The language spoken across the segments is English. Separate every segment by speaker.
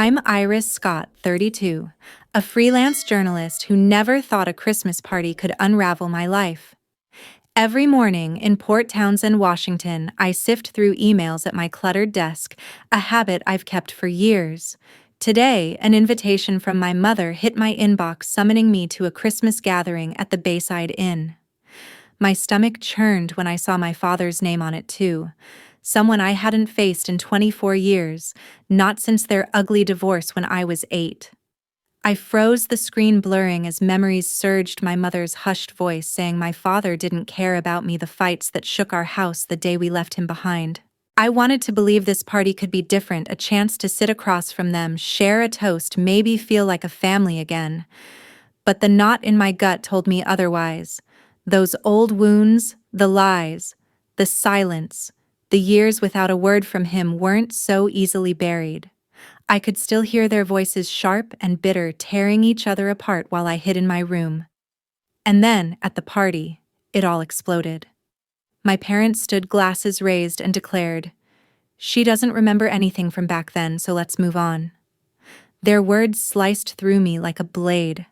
Speaker 1: I'm Iris Scott, 32, a freelance journalist who never thought a Christmas party could unravel my life. Every morning in Port Townsend, Washington, I sift through emails at my cluttered desk, a habit I've kept for years. Today, an invitation from my mother hit my inbox summoning me to a Christmas gathering at the Bayside Inn. My stomach churned when I saw my father's name on it too. Someone I hadn't faced in 24 years, not since their ugly divorce when I was 8. I froze, the screen blurring as memories surged, my mother's hushed voice saying my father didn't care about me, the fights that shook our house the day we left him behind. I wanted to believe this party could be different, a chance to sit across from them, share a toast, maybe feel like a family again. But the knot in my gut told me otherwise. Those old wounds, the lies, the silence, the years without a word from him weren't so easily buried. I could still hear their voices, sharp and bitter, tearing each other apart while I hid in my room. And then, at the party, it all exploded. My parents stood, glasses raised, and declared, "She doesn't remember anything from back then, so let's move on." Their words sliced through me like a blade.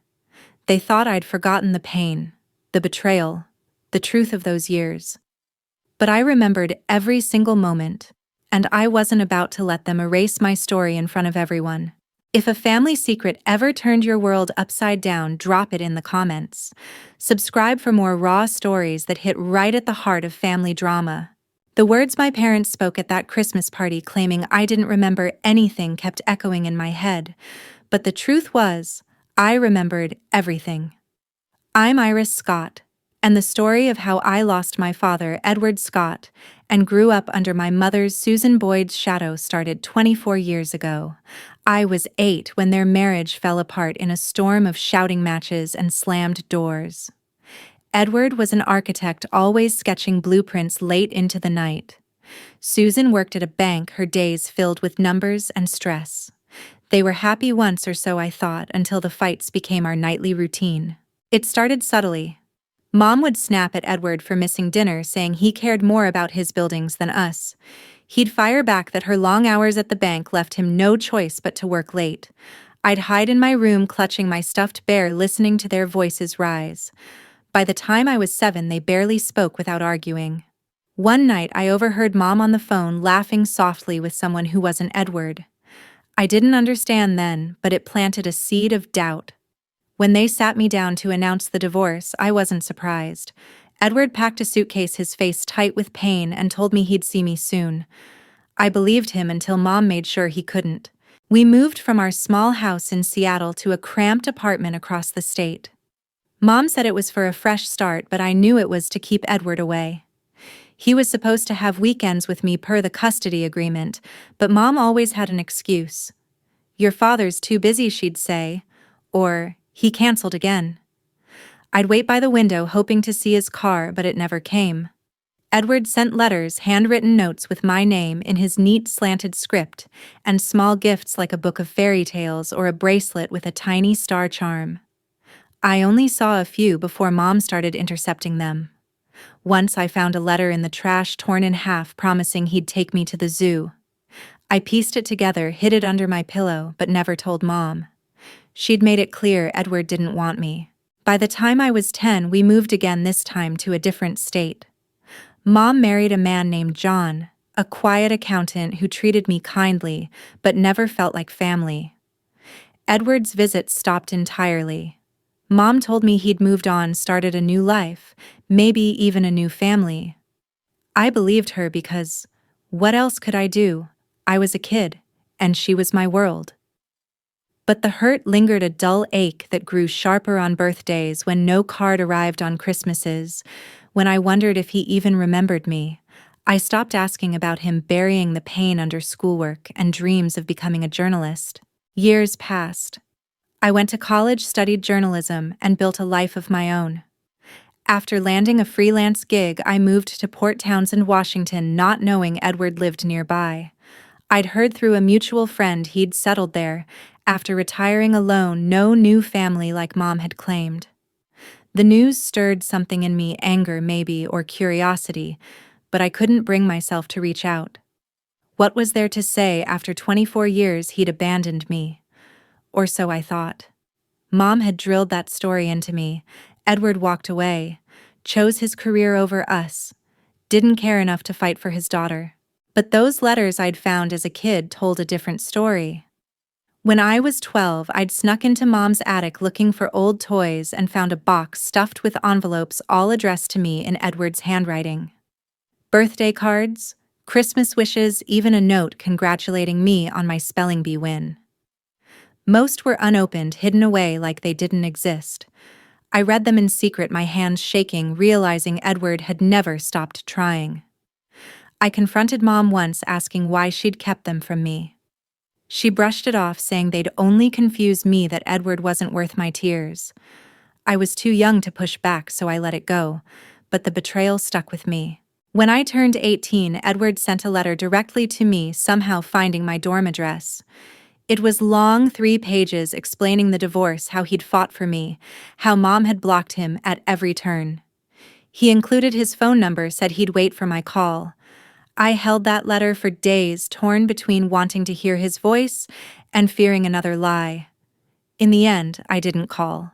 Speaker 1: They thought I'd forgotten the pain, the betrayal, the truth of those years. But I remembered every single moment, and I wasn't about to let them erase my story in front of everyone. If a family secret ever turned your world upside down, drop it in the comments. Subscribe for more raw stories that hit right at the heart of family drama. The words my parents spoke at that Christmas party, claiming I didn't remember anything, kept echoing in my head. But the truth was, I remembered everything. I'm Iris Scott, and the story of how I lost my father, Edward Scott, and grew up under my mother's, Susan Boyd's, shadow started 24 years ago. I was 8 when their marriage fell apart in a storm of shouting matches and slammed doors. Edward was an architect, always sketching blueprints late into the night. Susan worked at a bank, her days filled with numbers and stress. They were happy once or so, I thought, until the fights became our nightly routine. It started subtly. Mom would snap at Edward for missing dinner, saying he cared more about his buildings than us. He'd fire back that her long hours at the bank left him no choice but to work late. I'd hide in my room, clutching my stuffed bear, listening to their voices rise. By the time I was 7, they barely spoke without arguing. One night, I overheard Mom on the phone laughing softly with someone who wasn't Edward. I didn't understand then, but it planted a seed of doubt. When they sat me down to announce the divorce, I wasn't surprised. Edward packed a suitcase, his face tight with pain, and told me he'd see me soon. I believed him until Mom made sure he couldn't. We moved from our small house in Seattle to a cramped apartment across the state. Mom said it was for a fresh start, but I knew it was to keep Edward away. He was supposed to have weekends with me per the custody agreement, but Mom always had an excuse. "Your father's too busy," she'd say, or "He canceled again." I'd wait by the window hoping to see his car, but it never came. Edward sent letters, handwritten notes with my name in his neat slanted script, and small gifts like a book of fairy tales or a bracelet with a tiny star charm. I only saw a few before Mom started intercepting them. Once I found a letter in the trash, torn in half, promising he'd take me to the zoo. I pieced it together, hid it under my pillow, but never told Mom. She'd made it clear Edward didn't want me. By the time I was 10, we moved again, this time to a different state. Mom married a man named John, a quiet accountant who treated me kindly, but never felt like family. Edward's visits stopped entirely. Mom told me he'd moved on, started a new life, maybe even a new family. I believed her because, what else could I do? I was a kid, and she was my world. But the hurt lingered, a dull ache that grew sharper on birthdays, when no card arrived on Christmases, when I wondered if he even remembered me. I stopped asking about him, burying the pain under schoolwork and dreams of becoming a journalist. Years passed. I went to college, studied journalism, and built a life of my own. After landing a freelance gig, I moved to Port Townsend, Washington, not knowing Edward lived nearby. I'd heard through a mutual friend he'd settled there, after retiring alone, no new family like Mom had claimed. The news stirred something in me, anger maybe, or curiosity, but I couldn't bring myself to reach out. What was there to say after 24 years he'd abandoned me? Or so I thought. Mom had drilled that story into me. Edward walked away, chose his career over us, didn't care enough to fight for his daughter. But those letters I'd found as a kid told a different story. When I was 12, I'd snuck into Mom's attic looking for old toys and found a box stuffed with envelopes all addressed to me in Edward's handwriting. Birthday cards, Christmas wishes, even a note congratulating me on my spelling bee win. Most were unopened, hidden away like they didn't exist. I read them in secret, my hands shaking, realizing Edward had never stopped trying. I confronted Mom once, asking why she'd kept them from me. She brushed it off, saying they'd only confuse me, that Edward wasn't worth my tears. I was too young to push back, so I let it go, but the betrayal stuck with me. When I turned 18, Edward sent a letter directly to me, somehow finding my dorm address. It was long, 3 pages explaining the divorce, how he'd fought for me, how Mom had blocked him at every turn. He included his phone number, said he'd wait for my call. I held that letter for days, torn between wanting to hear his voice and fearing another lie. In the end, I didn't call.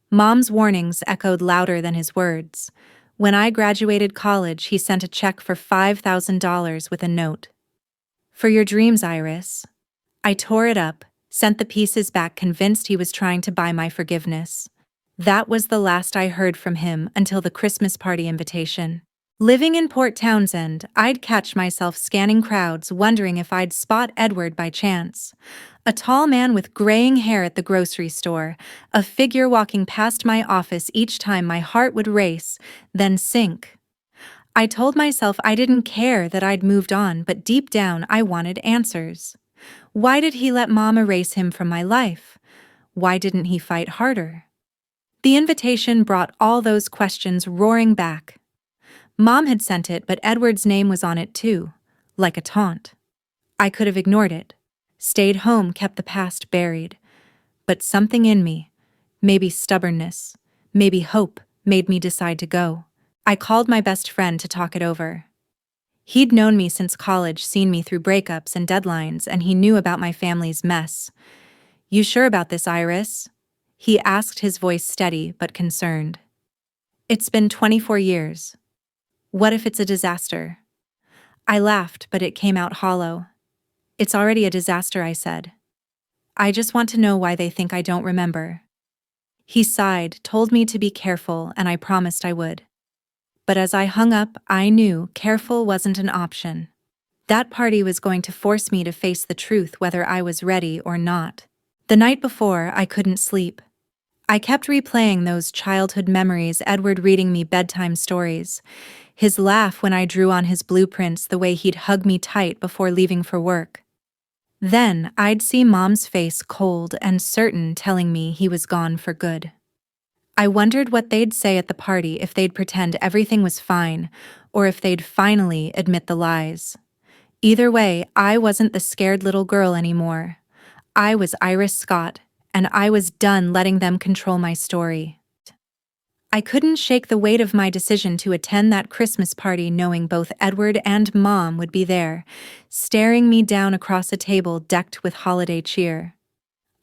Speaker 1: Mom's warnings echoed louder than his words. When I graduated college, he sent a check for $5,000 with a note. "For your dreams, Iris." I tore it up, sent the pieces back, convinced he was trying to buy my forgiveness. That was the last I heard from him until the Christmas party invitation. Living in Port Townsend, I'd catch myself scanning crowds, wondering if I'd spot Edward by chance. A tall man with graying hair at the grocery store, a figure walking past my office. Each time my heart would race, then sink. I told myself I didn't care, that I'd moved on, but deep down I wanted answers. Why did he let Mom erase him from my life? Why didn't he fight harder? The invitation brought all those questions roaring back. Mom had sent it, but Edward's name was on it too, like a taunt. I could have ignored it, stayed home, kept the past buried. But something in me, maybe stubbornness, maybe hope, made me decide to go. I called my best friend to talk it over. He'd known me since college, seen me through breakups and deadlines, and he knew about my family's mess. "You sure about this, Iris?" he asked, his voice steady but concerned. "It's been 24 years. What if it's a disaster?" I laughed, but it came out hollow. "It's already a disaster," I said. "I just want to know why they think I don't remember." He sighed, told me to be careful, and I promised I would. But as I hung up, I knew careful wasn't an option. That party was going to force me to face the truth, whether I was ready or not. The night before, I couldn't sleep. I kept replaying those childhood memories, Edward reading me bedtime stories, his laugh when I drew on his blueprints, the way he'd hug me tight before leaving for work. Then I'd see Mom's face, cold and certain, telling me he was gone for good. I wondered what they'd say at the party, if they'd pretend everything was fine, or if they'd finally admit the lies. Either way, I wasn't the scared little girl anymore. I was Iris Scott, and I was done letting them control my story. I couldn't shake the weight of my decision to attend that Christmas party, knowing both Edward and Mom would be there, staring me down across a table decked with holiday cheer.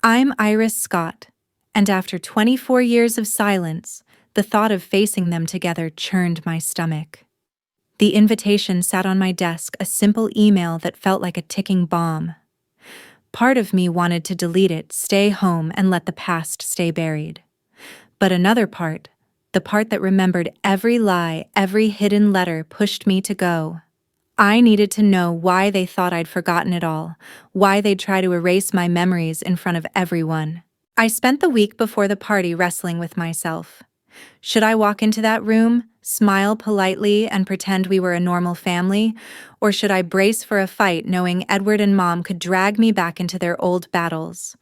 Speaker 1: I'm Iris Scott, and after 24 years of silence, the thought of facing them together churned my stomach. The invitation sat on my desk, a simple email that felt like a ticking bomb. Part of me wanted to delete it, stay home, and let the past stay buried. But another part, the part that remembered every lie, every hidden letter, pushed me to go. I needed to know why they thought I'd forgotten it all, why they'd try to erase my memories in front of everyone. I spent the week before the party wrestling with myself. Should I walk into that room, smile politely, and pretend we were a normal family? Or should I brace for a fight, knowing Edward and Mom could drag me back into their old battles?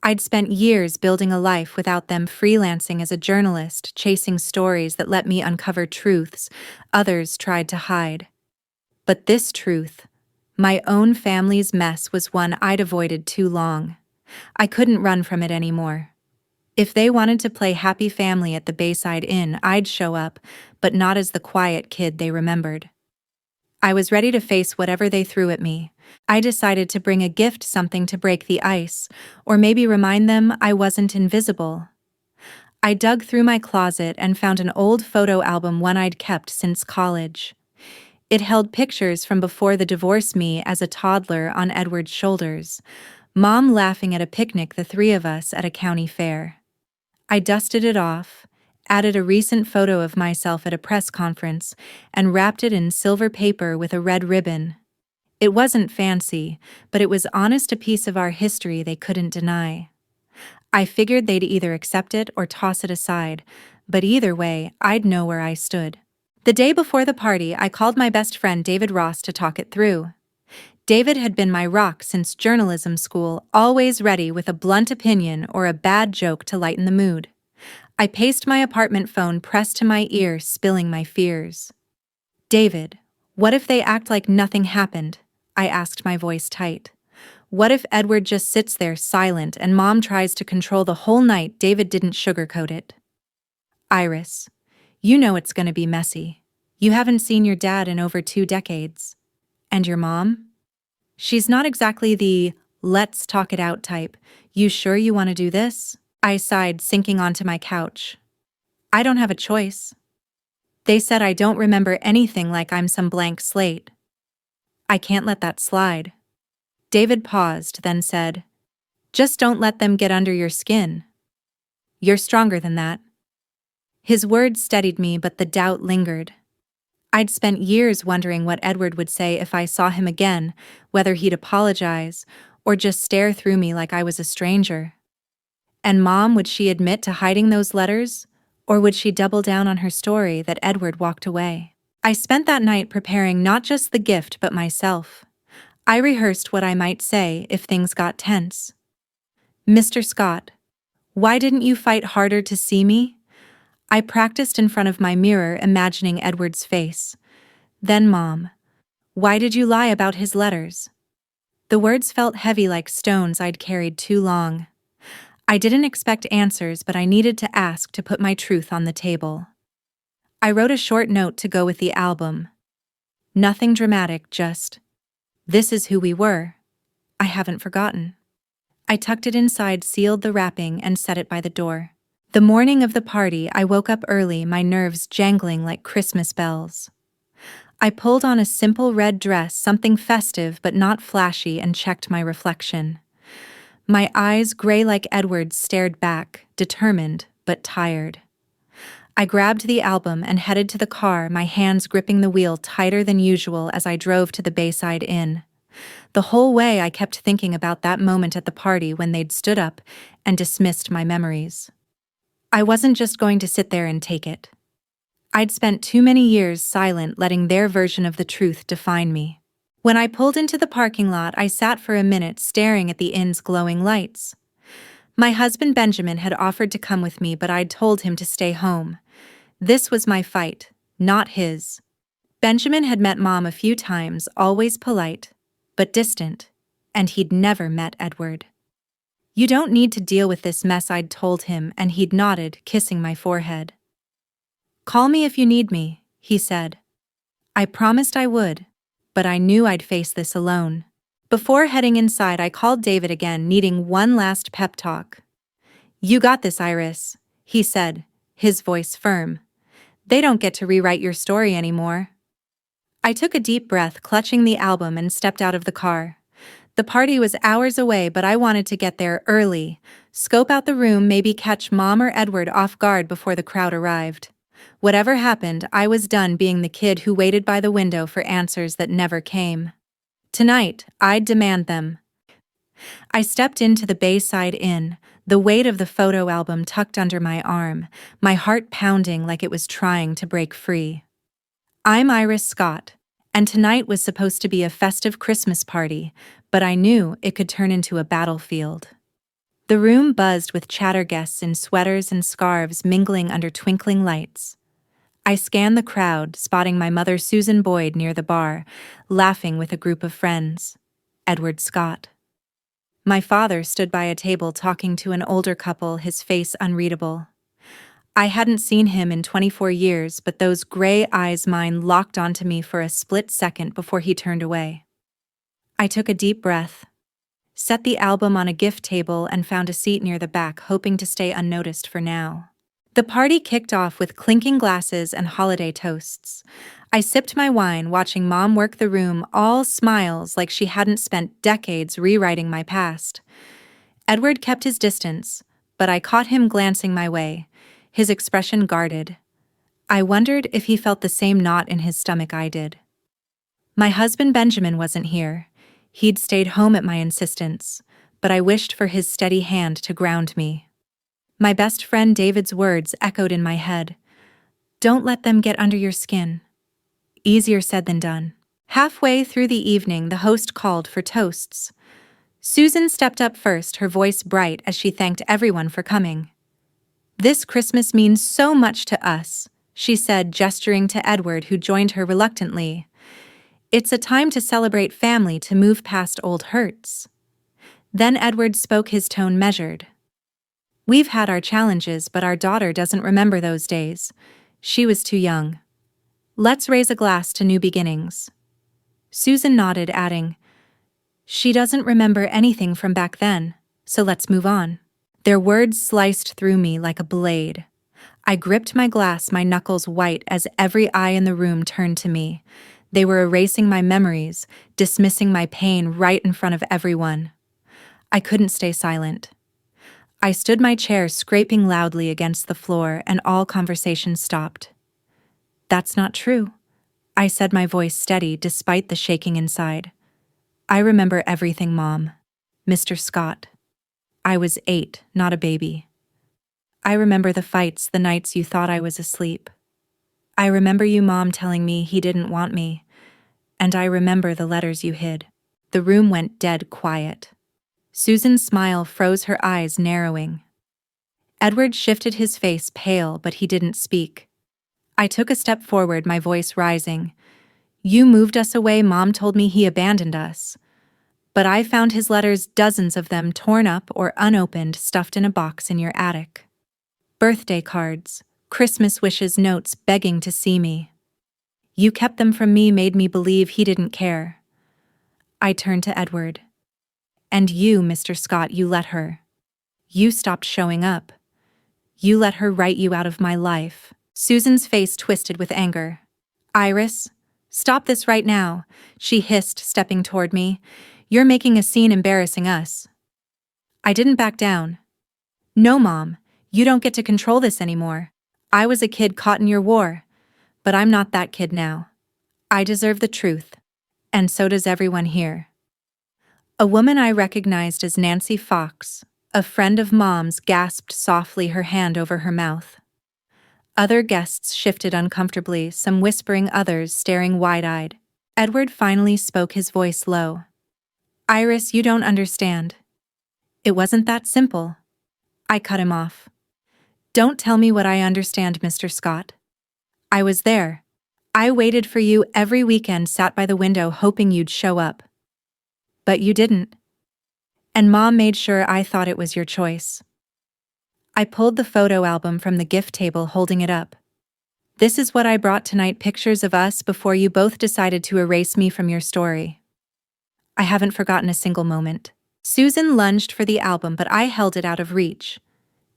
Speaker 1: I'd spent years building a life without them, freelancing as a journalist, chasing stories that let me uncover truths others tried to hide. But this truth, my own family's mess, was one I'd avoided too long. I couldn't run from it anymore. If they wanted to play happy family at the Bayside Inn, I'd show up, but not as the quiet kid they remembered. I was ready to face whatever they threw at me. I decided to bring a gift, something to break the ice, or maybe remind them I wasn't invisible. I dug through my closet and found an old photo album, one I'd kept since college. It held pictures from before the divorce, me as a toddler on Edward's shoulders, Mom laughing at a picnic, the three of us at a county fair. I dusted it off, added a recent photo of myself at a press conference, and wrapped it in silver paper with a red ribbon. It wasn't fancy, but it was honest, a piece of our history they couldn't deny. I figured they'd either accept it or toss it aside, but either way, I'd know where I stood. The day before the party, I called my best friend David Ross to talk it through. David had been my rock since journalism school, always ready with a blunt opinion or a bad joke to lighten the mood. I paced my apartment, phone pressed to my ear, spilling my fears. "David, what if they act like nothing happened?" I asked, my voice tight. "What if Edward just sits there silent and Mom tries to control the whole night?" David didn't sugarcoat it. "Iris, you know it's gonna be messy. You haven't seen your dad in over 2 decades. And your mom? She's not exactly the let's talk it out type. You sure you want to do this?" I sighed, sinking onto my couch. "I don't have a choice. They said I don't remember anything, like I'm some blank slate. I can't let that slide." David paused, then said, "Just don't let them get under your skin. You're stronger than that." His words steadied me, but the doubt lingered. I'd spent years wondering what Edward would say if I saw him again, whether he'd apologize or just stare through me like I was a stranger. And Mom, would she admit to hiding those letters, or would she double down on her story that Edward walked away? I spent that night preparing not just the gift but myself. I rehearsed what I might say if things got tense. "Mr. Scott, why didn't you fight harder to see me?" I practiced in front of my mirror, imagining Edward's face. Then, "Mom, why did you lie about his letters?" The words felt heavy, like stones I'd carried too long. I didn't expect answers, but I needed to ask, to put my truth on the table. I wrote a short note to go with the album. Nothing dramatic, just, "This is who we were. I haven't forgotten." I tucked it inside, sealed the wrapping, and set it by the door. The morning of the party, I woke up early, my nerves jangling like Christmas bells. I pulled on a simple red dress, something festive but not flashy, and checked my reflection. My eyes, gray like Edward's, stared back, determined but tired. I grabbed the album and headed to the car, my hands gripping the wheel tighter than usual as I drove to the Bayside Inn. The whole way I kept thinking about that moment at the party when they'd stood up and dismissed my memories. I wasn't just going to sit there and take it. I'd spent too many years silent, letting their version of the truth define me. When I pulled into the parking lot, I sat for a minute, staring at the inn's glowing lights. My husband Benjamin had offered to come with me, but I'd told him to stay home. This was my fight, not his. Benjamin had met Mom a few times, always polite, but distant, and he'd never met Edward. "You don't need to deal with this mess," I'd told him, and he'd nodded, kissing my forehead. "Call me if you need me," he said. I promised I would, but I knew I'd face this alone. Before heading inside, I called David again, needing one last pep talk. "You got this, Iris," he said, his voice firm. "They don't get to rewrite your story anymore." I took a deep breath, clutching the album, and stepped out of the car. The party was hours away, but I wanted to get there early, scope out the room, maybe catch Mom or Edward off guard before the crowd arrived. Whatever happened, I was done being the kid who waited by the window for answers that never came. Tonight, I'd demand them. I stepped into the Bayside Inn, the weight of the photo album tucked under my arm, my heart pounding like it was trying to break free. I'm Iris Scott, and tonight was supposed to be a festive Christmas party, but I knew it could turn into a battlefield. The room buzzed with chatter, guests in sweaters and scarves mingling under twinkling lights. I scanned the crowd, spotting my mother Susan Boyd near the bar, laughing with a group of friends. Edward Scott. My father stood by a table talking to an older couple, his face unreadable. I hadn't seen him in 24 years, but those gray eyes mine locked onto me for a split second before he turned away. I took a deep breath, set the album on a gift table, and found a seat near the back, hoping to stay unnoticed for now. The party kicked off with clinking glasses and holiday toasts. I sipped my wine, watching Mom work the room, all smiles like she hadn't spent decades rewriting my past. Edward kept his distance, but I caught him glancing my way, his expression guarded. I wondered if he felt the same knot in his stomach I did. My husband Benjamin wasn't here. He'd stayed home at my insistence, but I wished for his steady hand to ground me. My best friend David's words echoed in my head. Don't let them get under your skin. Easier said than done. Halfway through the evening, the host called for toasts. Susan stepped up first, her voice bright as she thanked everyone for coming. This Christmas means so much to us, she said, gesturing to Edward, who joined her reluctantly. It's a time to celebrate family, to move past old hurts. Then Edward spoke, his tone measured. We've had our challenges, but our daughter doesn't remember those days. She was too young. Let's raise a glass to new beginnings. Susan nodded, adding, She doesn't remember anything from back then, so let's move on. Their words sliced through me like a blade. I gripped my glass, my knuckles white, as every eye in the room turned to me. They were erasing my memories, dismissing my pain right in front of everyone. I couldn't stay silent. I stood my chair, scraping loudly against the floor, and all conversation stopped. That's not true, I said, my voice steady despite the shaking inside. I remember everything, Mom. Mr. Scott. I was 8, not a baby. I remember the fights, the nights you thought I was asleep. I remember you, Mom, telling me he didn't want me. And I remember the letters you hid. The room went dead quiet. Susan's smile froze, her eyes narrowing. Edward shifted, his face pale, but he didn't speak. I took a step forward, my voice rising. You moved us away. Mom told me he abandoned us. But I found his letters, dozens of them, torn up or unopened, stuffed in a box in your attic. Birthday cards, Christmas wishes, notes begging to see me. You kept them from me, made me believe he didn't care. I turned to Edward. And you, Mr. Scott, you let her. You stopped showing up. You let her write you out of my life. Susan's face twisted with anger. Iris, stop this right now, she hissed, stepping toward me. You're making a scene, embarrassing us. I didn't back down. No, Mom, you don't get to control this anymore. I was a kid caught in your war, but I'm not that kid now. I deserve the truth, and so does everyone here. A woman I recognized as Nancy Fox, a friend of Mom's, gasped softly, her hand over her mouth. Other guests shifted uncomfortably, some whispering, others staring wide-eyed. Edward finally spoke, his voice low. Iris, you don't understand. It wasn't that simple. I cut him off. Don't tell me what I understand, Mr. Scott. I was there. I waited for you every weekend, sat by the window hoping you'd show up. But you didn't. And Mom made sure I thought it was your choice. I pulled the photo album from the gift table, holding it up. This is what I brought tonight, pictures of us before you both decided to erase me from your story. I haven't forgotten a single moment. Susan lunged for the album, but I held it out of reach.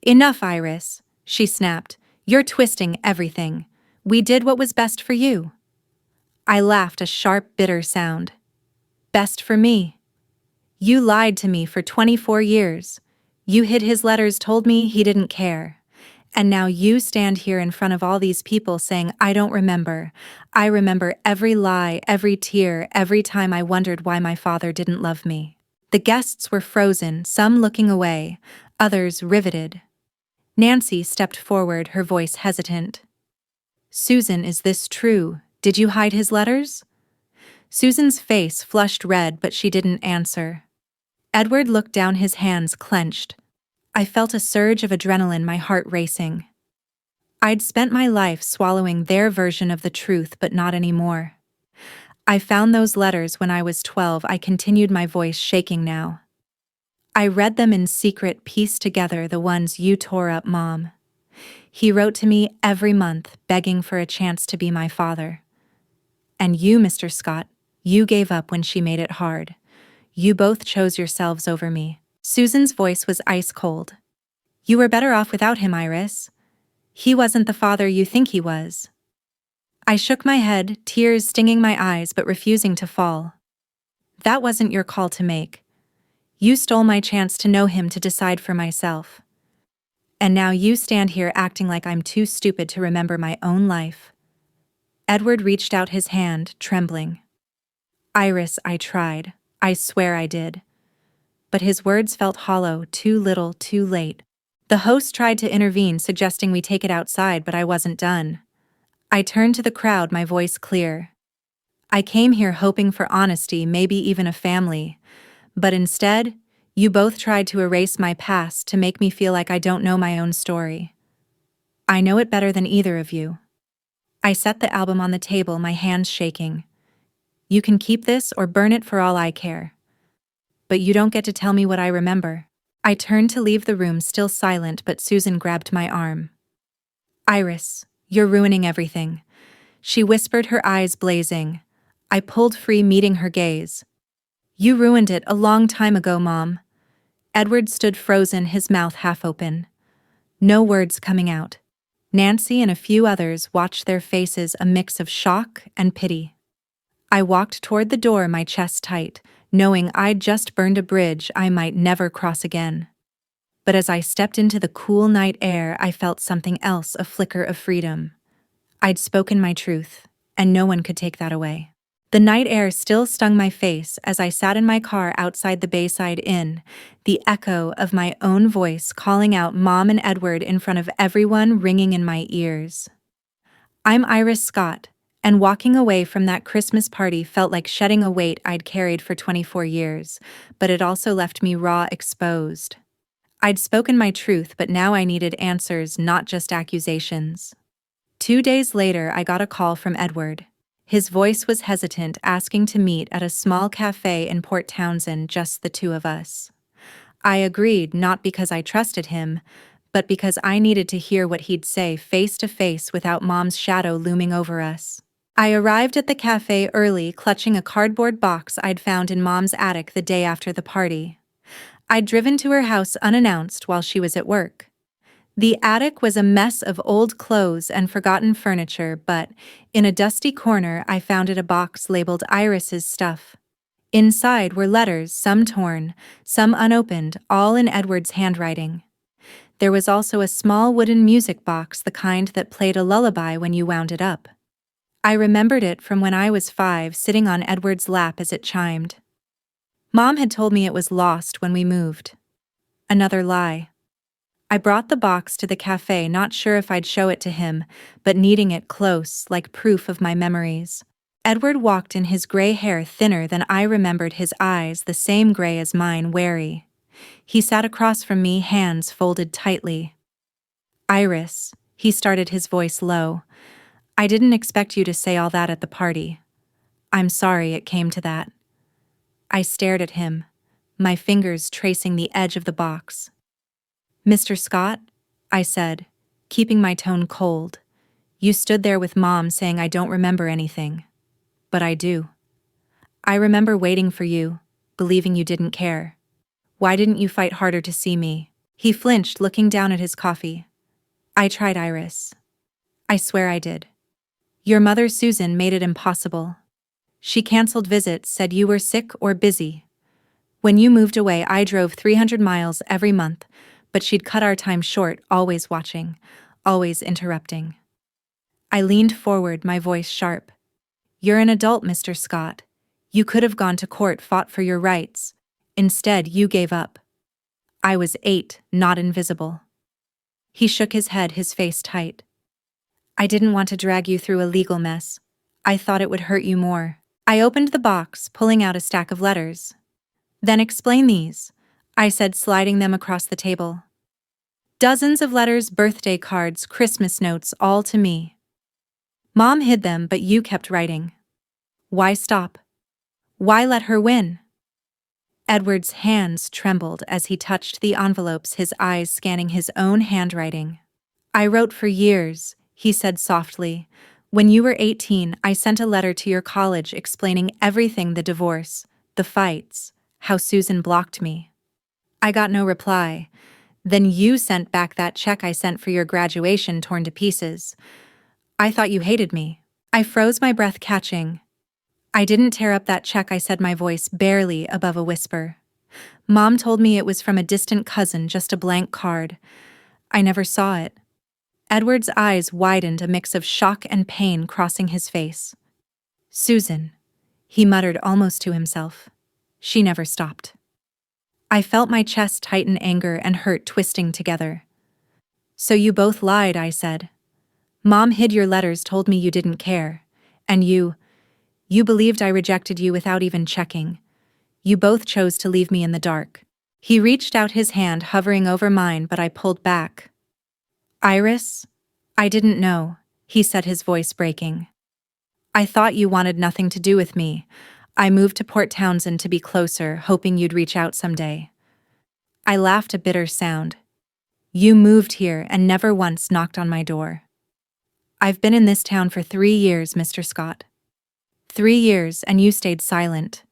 Speaker 1: Enough, Iris, she snapped. You're twisting everything. We did what was best for you. I laughed, a sharp, bitter sound. Best for me? You lied to me for 24 years. You hid his letters, told me he didn't care. And now you stand here in front of all these people saying, I don't remember. I remember every lie, every tear, every time I wondered why my father didn't love me. The guests were frozen, some looking away, others riveted. Nancy stepped forward, her voice hesitant. Susan, is this true? Did you hide his letters? Susan's face flushed red, but she didn't answer. Edward looked down, his hands clenched. I felt a surge of adrenaline, my heart racing. I'd spent my life swallowing their version of the truth, but not anymore. I found those letters when I was 12, I continued, my voice shaking now. I read them in secret, pieced together the ones you tore up, Mom. He wrote to me every month, begging for a chance to be my father. And you, Mr. Scott, you gave up when she made it hard. You both chose yourselves over me." Susan's voice was ice cold. "You were better off without him, Iris. He wasn't the father you think he was." I shook my head, tears stinging my eyes but refusing to fall. "That wasn't your call to make. You stole my chance to know him, to decide for myself. And now you stand here acting like I'm too stupid to remember my own life." Edward reached out his hand, trembling. "Iris, I tried. I swear I did." But his words felt hollow, too little, too late. The host tried to intervene, suggesting we take it outside, but I wasn't done. I turned to the crowd, my voice clear. "I came here hoping for honesty, maybe even a family. But instead, you both tried to erase my past, to make me feel like I don't know my own story. I know it better than either of you." I set the album on the table, my hands shaking. "You can keep this or burn it for all I care. But you don't get to tell me what I remember." I turned to leave the room, still silent, but Susan grabbed my arm. "Iris, you're ruining everything," she whispered, her eyes blazing. I pulled free, meeting her gaze. "You ruined it a long time ago, Mom." Edward stood frozen, his mouth half open. No words coming out. Nancy and a few others watched, their faces a mix of shock and pity. I walked toward the door, my chest tight, knowing I'd just burned a bridge I might never cross again. But as I stepped into the cool night air, I felt something else, a flicker of freedom. I'd spoken my truth, and no one could take that away. The night air still stung my face as I sat in my car outside the Bayside Inn, the echo of my own voice calling out Mom and Edward in front of everyone ringing in my ears. I'm Iris Scott, and walking away from that Christmas party felt like shedding a weight I'd carried for 24 years, but it also left me raw, exposed. I'd spoken my truth, but now I needed answers, not just accusations. 2 days later, I got a call from Edward. His voice was hesitant, asking to meet at a small cafe in Port Townsend, just the two of us. I agreed, not because I trusted him, but because I needed to hear what he'd say face to face without Mom's shadow looming over us. I arrived at the cafe early, clutching a cardboard box I'd found in Mom's attic the day after the party. I'd driven to her house unannounced while she was at work. The attic was a mess of old clothes and forgotten furniture, but in a dusty corner I found a box labeled Iris's stuff. Inside were letters, some torn, some unopened, all in Edward's handwriting. There was also a small wooden music box, the kind that played a lullaby when you wound it up. I remembered it from when I was 5, sitting on Edward's lap as it chimed. Mom had told me it was lost when we moved. Another lie. I brought the box to the cafe, not sure if I'd show it to him, but needing it close, like proof of my memories. Edward walked in, his gray hair thinner than I remembered, his eyes the same gray as mine, wary. He sat across from me, hands folded tightly. "Iris," he started, his voice low, "I didn't expect you to say all that at the party. I'm sorry it came to that." I stared at him, my fingers tracing the edge of the box. "Mr. Scott," I said, keeping my tone cold, "you stood there with Mom saying I don't remember anything. But I do. I remember waiting for you, believing you didn't care. Why didn't you fight harder to see me?" He flinched, looking down at his coffee. "I tried, Iris. I swear I did. Your mother, Susan, made it impossible. She canceled visits, said you were sick or busy. When you moved away, I drove 300 miles every month, but she'd cut our time short, always watching, always interrupting." I leaned forward, my voice sharp. "You're an adult, Mr. Scott. You could have gone to court, fought for your rights. Instead, you gave up. I was 8, not invisible." He shook his head, his face tight. "I didn't want to drag you through a legal mess. I thought it would hurt you more." I opened the box, pulling out a stack of letters. "Then explain these," I said, sliding them across the table. Dozens of letters, birthday cards, Christmas notes, all to me. Mom hid them, but you kept writing. Why stop? Why let her win? Edward's hands trembled as he touched the envelopes, his eyes scanning his own handwriting. I wrote for years, he said softly. When you were 18, I sent a letter to your college explaining everything: the divorce, the fights, how Susan blocked me. I got no reply. Then you sent back that check I sent for your graduation torn to pieces. I thought you hated me. I froze, my breath catching. I didn't tear up that check, I said, my voice barely above a whisper. Mom told me it was from a distant cousin, just a blank card. I never saw it. Edward's eyes widened, a mix of shock and pain crossing his face. Susan, he muttered almost to himself. She never stopped. I felt my chest tighten, anger and hurt twisting together. So you both lied, I said. Mom hid your letters, told me you didn't care. And you believed I rejected you without even checking. You both chose to leave me in the dark. He reached out his hand, hovering over mine, but I pulled back. Iris, I didn't know, he said, his voice breaking. I thought you wanted nothing to do with me. I moved to Port Townsend to be closer, hoping you'd reach out someday. I laughed, a bitter sound. You moved here and never once knocked on my door. I've been in this town for 3 years, Mr. Scott. 3 years, and you stayed silent.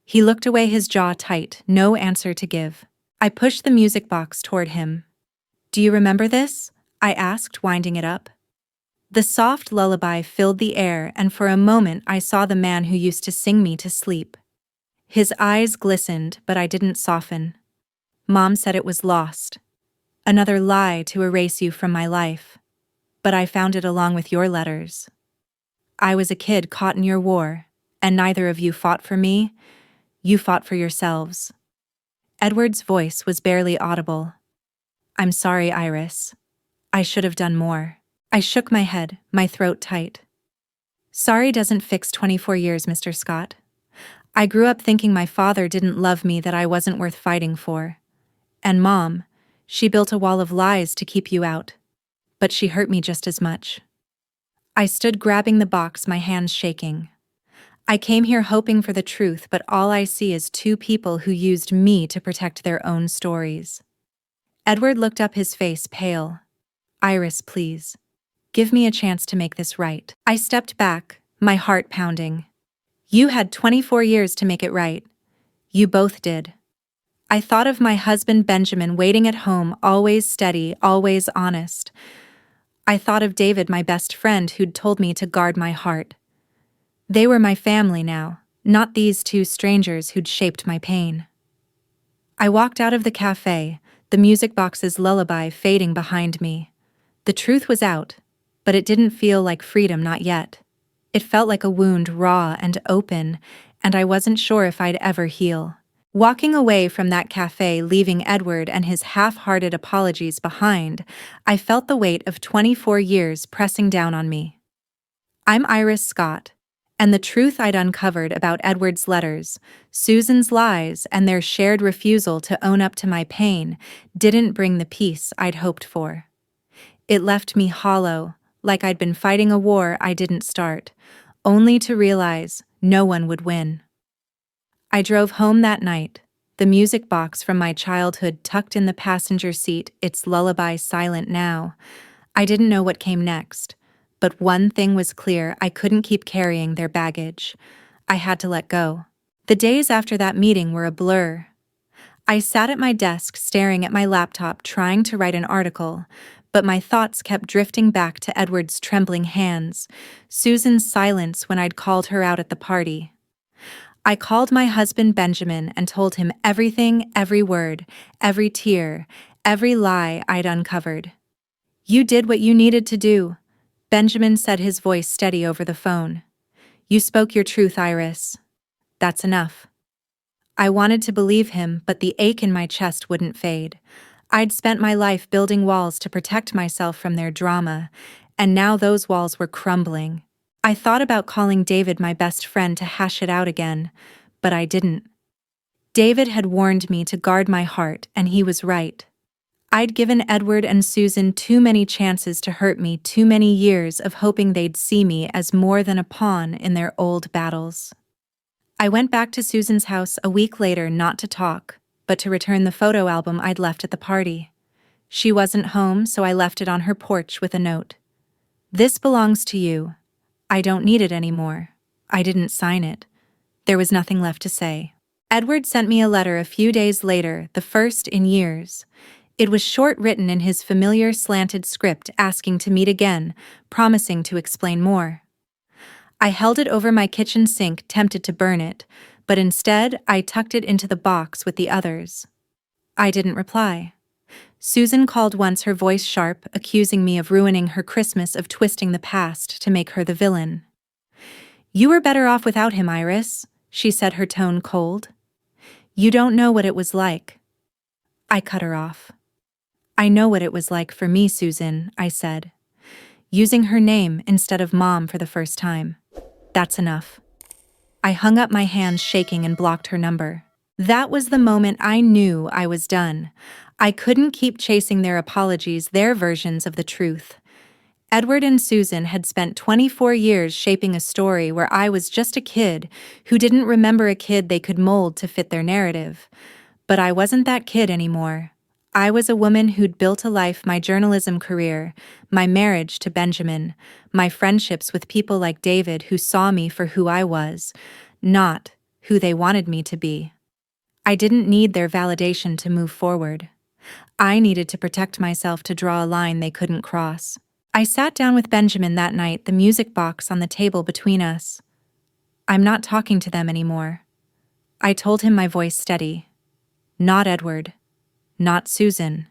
Speaker 1: He looked away, his jaw tight, no answer to give. I pushed the music box toward him. Do you remember this? I asked, winding it up. The soft lullaby filled the air, and for a moment I saw the man who used to sing me to sleep. His eyes glistened, but I didn't soften. Mom said it was lost. Another lie to erase you from my life. But I found it along with your letters. I was a kid caught in your war, and neither of you fought for me. You fought for yourselves. Edward's voice was barely audible. I'm sorry, Iris. I should have done more. I shook my head, my throat tight. Sorry doesn't fix 24 years, Mr. Scott. I grew up thinking my father didn't love me, that I wasn't worth fighting for. And Mom, she built a wall of lies to keep you out. But she hurt me just as much. I stood grabbing the box, my hands shaking. I came here hoping for the truth, but all I see is 2 people who used me to protect their own stories. Edward looked up, his face pale. Iris, please. Give me a chance to make this right. I stepped back, my heart pounding. You had 24 years to make it right. You both did. I thought of my husband Benjamin waiting at home, always steady, always honest. I thought of David, my best friend, who'd told me to guard my heart. They were my family now, not these 2 strangers who'd shaped my pain. I walked out of the cafe, the music box's lullaby fading behind me. The truth was out, but it didn't feel like freedom, not yet. It felt like a wound, raw and open, and I wasn't sure if I'd ever heal. Walking away from that cafe, leaving Edward and his half-hearted apologies behind, I felt the weight of 24 years pressing down on me. I'm Iris Scott, and the truth I'd uncovered about Edward's letters, Susan's lies, and their shared refusal to own up to my pain didn't bring the peace I'd hoped for. It left me hollow, like I'd been fighting a war I didn't start, only to realize no one would win. I drove home that night, the music box from my childhood tucked in the passenger seat, its lullaby silent now. I didn't know what came next, but one thing was clear: I couldn't keep carrying their baggage. I had to let go. The days after that meeting were a blur. I sat at my desk staring at my laptop trying to write an article, but my thoughts kept drifting back to Edward's trembling hands, Susan's silence when I'd called her out at the party. I called my husband Benjamin and told him everything, every word, every tear, every lie I'd uncovered. You did what you needed to do, Benjamin said, his voice steady over the phone. You spoke your truth, Iris. That's enough. I wanted to believe him, but the ache in my chest wouldn't fade. I'd spent my life building walls to protect myself from their drama, and now those walls were crumbling. I thought about calling David, my best friend, to hash it out again, but I didn't. David had warned me to guard my heart, and he was right. I'd given Edward and Susan too many chances to hurt me, too many years of hoping they'd see me as more than a pawn in their old battles. I went back to Susan's house a week later, not to talk, but to return the photo album I'd left at the party. She wasn't home, so I left it on her porch with a note. This belongs to you. I don't need it anymore. I didn't sign it. There was nothing left to say. Edward sent me a letter a few days later, the first in years. It was short, written in his familiar slanted script, asking to meet again, promising to explain more. I held it over my kitchen sink, tempted to burn it, but instead I tucked it into the box with the others. I didn't reply. Susan called once, her voice sharp, accusing me of ruining her Christmas, of twisting the past to make her the villain. You were better off without him, Iris, she said, her tone cold. You don't know what it was like. I cut her off. I know what it was like for me, Susan, I said, using her name instead of Mom for the first time. That's enough. I hung up my hands, shaking, and blocked her number. That was the moment I knew I was done. I couldn't keep chasing their apologies, their versions of the truth. Edward and Susan had spent 24 years shaping a story where I was just a kid who didn't remember a kid they could mold to fit their narrative. But I wasn't that kid anymore. I was a woman who'd built a life, my journalism career, my marriage to Benjamin, my friendships with people like David who saw me for who I was, not who they wanted me to be. I didn't need their validation to move forward. I needed to protect myself, to draw a line they couldn't cross. I sat down with Benjamin that night, the music box on the table between us. I'm not talking to them anymore. I told him, my voice steady. Not Edward. Not Susan.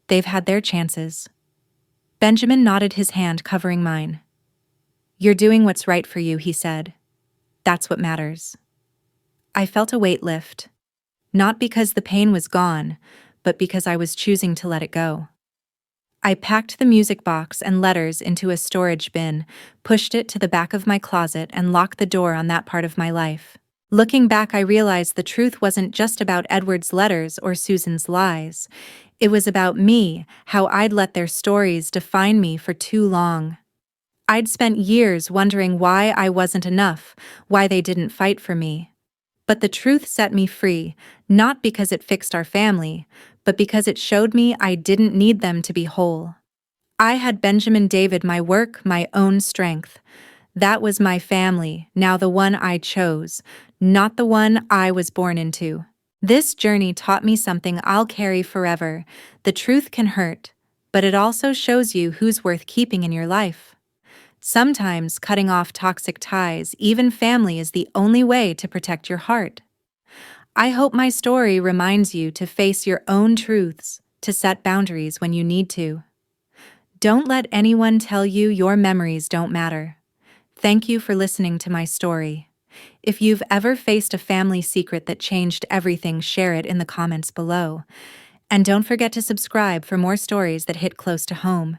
Speaker 1: They've had their chances. Benjamin nodded, his hand covering mine. You're doing what's right for you, he said. That's what matters. I felt a weight lift. Not because the pain was gone, but because I was choosing to let it go. I packed the music box and letters into a storage bin, pushed it to the back of my closet, and locked the door on that part of my life. Looking back, I realized the truth wasn't just about Edward's letters or Susan's lies. It was about me, how I'd let their stories define me for too long. I'd spent years wondering why I wasn't enough, why they didn't fight for me. But the truth set me free, not because it fixed our family, but because it showed me I didn't need them to be whole. I had Benjamin, David, my work, my own strength. That was my family, now the one I chose, not the one I was born into. This journey taught me something I'll carry forever. The truth can hurt, but it also shows you who's worth keeping in your life. Sometimes cutting off toxic ties, even family, is the only way to protect your heart. I hope my story reminds you to face your own truths, to set boundaries when you need to. Don't let anyone tell you your memories don't matter. Thank you for listening to my story. If you've ever faced a family secret that changed everything, share it in the comments below. And don't forget to subscribe for more stories that hit close to home.